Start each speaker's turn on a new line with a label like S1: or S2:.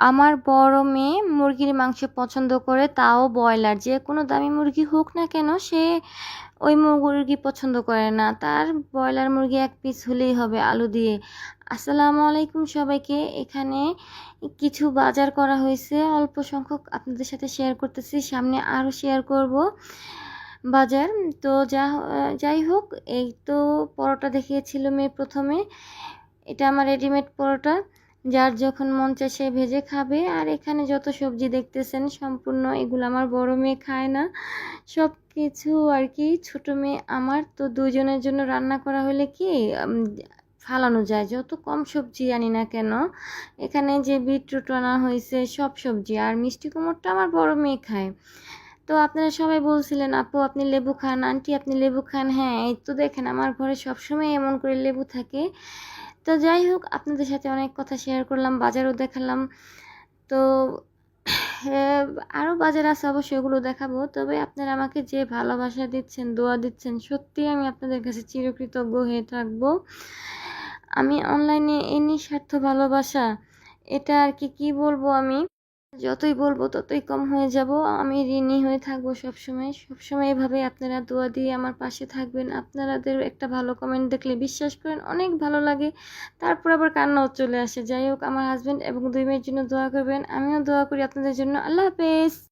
S1: আমার বড় মেয়ে মুরগির মাংস পছন্দ করে, তাও ব্রয়লার। যে কোনো দামি মুরগি হোক না কেন, সে ওই মুরগি পছন্দ করে না, তার ব্রয়লার মুরগি এক পিস হলেই হবে আলু দিয়ে। আসসালামু আলাইকুম সবাইকে। এখানে কিছু বাজার করা হয়েছে, অল্প সংখ্যক আপনাদের সাথে শেয়ার করতেছি, সামনে আরও শেয়ার করব বাজার। তো যাই হোক, এই তো পরোটা দেখিয়েছিল মেয়ে প্রথমে। এটা আমার রেডিমেড পরোটা, যার যখন মন চায় সে ভেজে খাবে। আর এখানে যত সবজি দেখতেছেন সম্পূর্ণ এগুলো আমার বড় মেয়ে খায় না, সব কিছু আর কি ছোট মেয়ে আমার। তো দুজনের জন্য রান্না করা হলে কি ফালানো যায়, যত কম সবজি আনি না কেন। এখানে যে বিটরুট আনা হয়েছে, সব সবজি। আর মিষ্টি কুমড়টা আমার বড় মেয়ে খায়। তো আপনারা সবাই বলছিলেন, আপু আপনি লেবু খান, আন্টি আপনি লেবু খান। হ্যাঁ, এই তো দেখেন আমার ঘরে সবসময় এমন করে লেবু থাকে। তো যাই হোক, আপনাদের সাথে অনেক কথা শেয়ার করলাম, বাজারও দেখালাম। তো হ্যাঁ, আরও বাজার আছে অবশ্যই, ওগুলো দেখাবো। তবে আপনারা আমাকে যে ভালোবাসা দিচ্ছেন, দোয়া দিচ্ছেন, সত্যিই আমি আপনাদের কাছে চিরকৃতজ্ঞ হয়ে থাকবো। আমি অনলাইনে এই নিঃস্বার্থ ভালোবাসা, এটা আর কি বলবো আমি, যতই বলবো ততই কম হয়ে যাব। আমি ঋণী হয়ে থাকবো সবসময়। সবসময় এভাবে আপনারা দোয়া দিয়ে আমার পাশে থাকবেন। আপনাদের একটা ভালো কমেন্ট দেখলে বিশ্বাস করেন অনেক ভালো লাগে, তারপর আবার কান্নাও চলে আসে। যাই হোক, আমার হাজব্যান্ড এবং 2 মেয়ের জন্য দোয়া করবেন, আমিও দোয়া করি আপনাদের জন্য। আল্লাহ হাফেজ।